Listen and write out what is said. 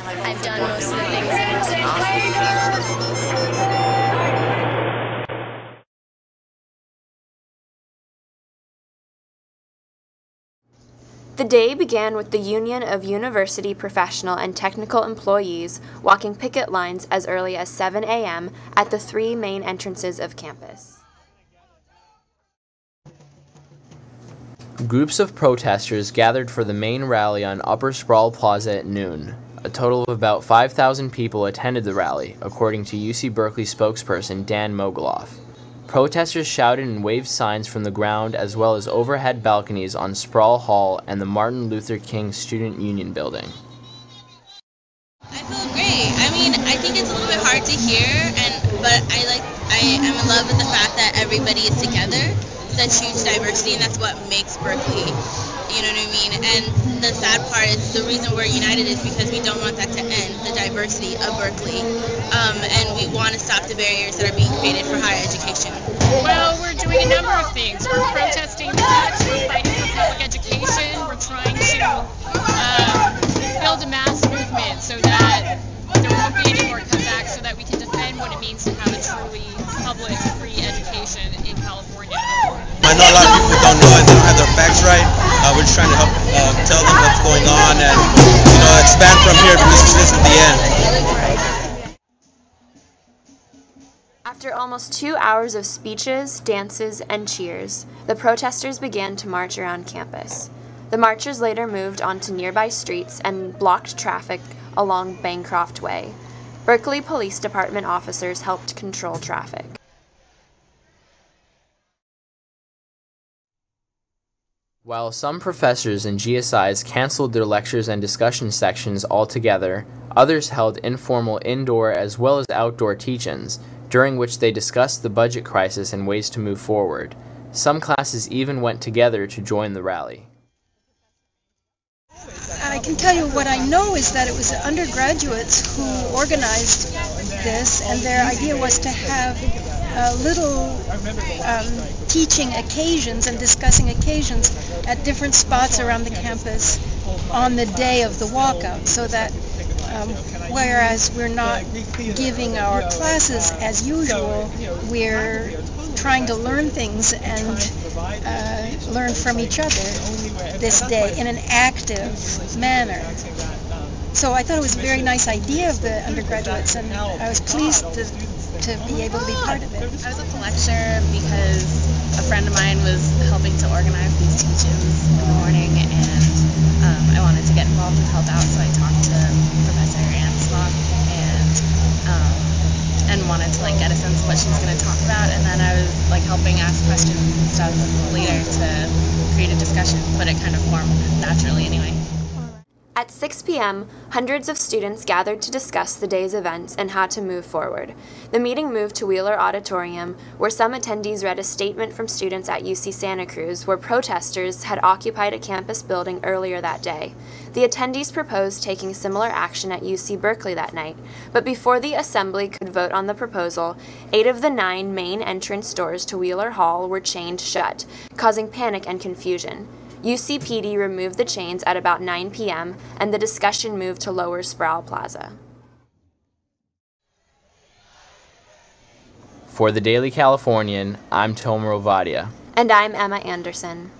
I've done most of the things in education. The day began with the Union of University Professional and Technical Employees walking picket lines as early as 7 a.m. at the three main entrances of campus. Groups of protesters gathered for the main rally on Upper Sproul Plaza at noon. A total of about 5,000 people attended the rally, according to UC Berkeley spokesperson Dan Mogoloff. Protesters shouted and waved signs from the ground as well as overhead balconies on Sproul Hall and the Martin Luther King Student Union building. I feel great. I mean, I think it's a little bit hard to hear, but I am in love with the fact that everybody is together. Such huge diversity, and that's what makes Berkeley. You know what I mean? And the sad part is the reason we're united is because we don't want that to end, the diversity of Berkeley. And we want to stop the barriers that are being created for higher education. Well, we're doing a number of things. We're protesting the cuts, we're fighting for public education, we're trying to build a mass movement so that there won't be any more cutbacks, so that we can defend what it means to have a truly public, free education in California. I know a lot of people don't know and they don't have their facts right. We're just trying to help tell them what's going on and, expand from here because this isn't the end. After almost 2 hours of speeches, dances, and cheers, the protesters began to march around campus. The marchers later moved onto nearby streets and blocked traffic along Bancroft Way. Berkeley Police Department officers helped control traffic. While some professors and GSIs canceled their lectures and discussion sections altogether, others held informal indoor as well as outdoor teach-ins, during which they discussed the budget crisis and ways to move forward. Some classes even went together to join the rally. I can tell you what I know is that it was undergraduates who organized this, and their idea was to have little teaching occasions and discussing occasions at different spots around the campus on the day of the walkout, so that whereas we're not giving our classes as usual, we're trying to learn things and learn from each other this day in an active manner. So I thought it was a very nice idea of the undergraduates, and I was pleased to be able to be part of it. I was at the lecture because a friend of mine was helping to organize these teach-ins in the morning, and I wanted to get involved and help out, so I talked to Professor Anslock and wanted to get a sense of what she was going to talk about, and then I was helping ask questions and stuff later to create a discussion, but it kind of formed naturally anyway. At 6 p.m., hundreds of students gathered to discuss the day's events and how to move forward. The meeting moved to Wheeler Auditorium, where some attendees read a statement from students at UC Santa Cruz, where protesters had occupied a campus building earlier that day. The attendees proposed taking similar action at UC Berkeley that night, but before the assembly could vote on the proposal, 8 of the 9 main entrance doors to Wheeler Hall were chained shut, causing panic and confusion. UCPD removed the chains at about 9 p.m., and the discussion moved to Lower Sproul Plaza. For the Daily Californian, I'm Tomer Ovadia. And I'm Emma Anderson.